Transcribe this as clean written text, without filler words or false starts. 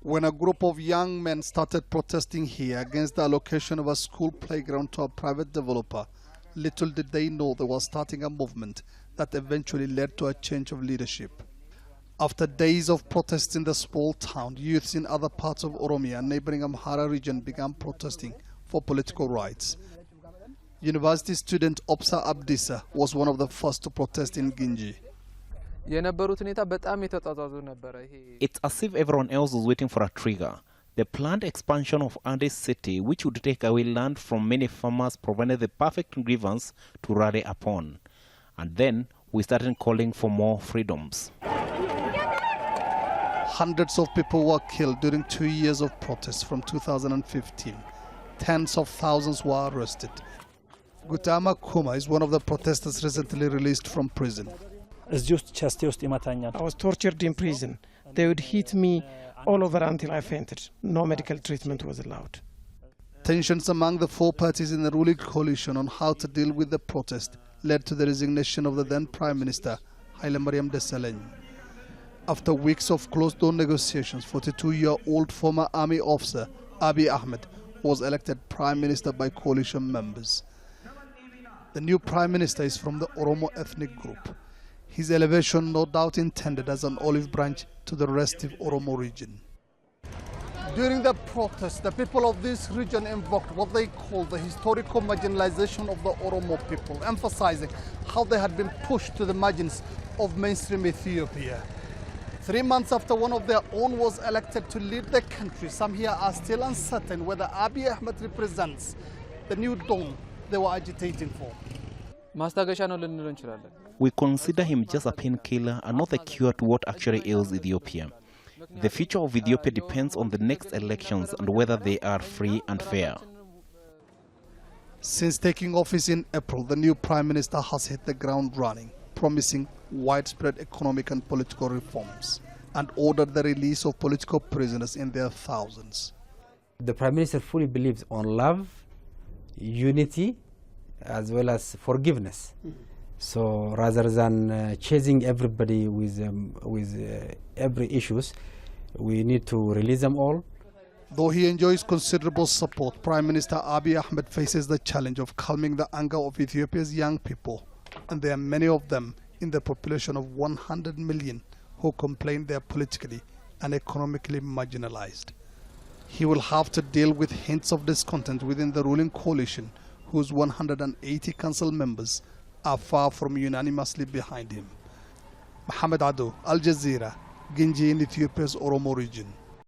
When a group of young men started protesting here against the allocation of a school playground to a private developer, little did they know they were starting a movement that eventually led to a change of leadership. After days of protests in the small town, youths in other parts of Oromia and neighboring Amhara region began protesting for political rights. University student OBSA ABDISA was one of the first to protest in GINJE. It's as if everyone else was waiting for a trigger. The planned expansion of Andes city, which would take away land from many farmers, provided the perfect grievance to rally upon. And then we started calling for more freedoms. Hundreds of people were killed during 2 years of protests from 2015. Tens of thousands were arrested. GUTAMA KUMA is one of the protesters recently released from prison. I was tortured in prison. They would hit me all over until I fainted. No medical treatment was allowed. Tensions among the four parties in the ruling coalition on how to deal with the protest led to the resignation of the then Prime Minister, Haile Mariam Desalegn. After weeks of closed-door negotiations, 42-year-old former army officer Abiy Ahmed was elected Prime Minister by coalition members. The new Prime Minister is from the Oromo ethnic group. His elevation no doubt intended as an olive branch to the rest of Oromo region. During the protest, the people of this region invoked what they called the historical marginalization of the Oromo people, emphasizing how they had been pushed to the margins of mainstream Ethiopia. 3 months after one of their own was elected to lead the country, some here are still uncertain whether Abiy Ahmed represents the new dawn they were agitating for. We consider him just a painkiller and not the cure to what actually ails Ethiopia. The future of Ethiopia depends on the next elections and whether they are free and fair. Since taking office in April, the new Prime Minister has hit the ground running, promising widespread economic and political reforms, and ordered the release of political prisoners in their thousands. The Prime Minister fully believes on love, unity, as well as forgiveness. So rather than chasing everybody with every issues, we need to release them all. Though he enjoys considerable support, Prime Minister Abiy Ahmed faces the challenge of calming the anger of Ethiopia's young people, and there are many of them in the population of 100 million who complain they are politically and economically marginalized. He will have to deal with hints of discontent within the ruling coalition, whose 180 council members are far from unanimously behind him. Mohammed Adow, Al Jazeera, GINJE in Ethiopia's Oromo region.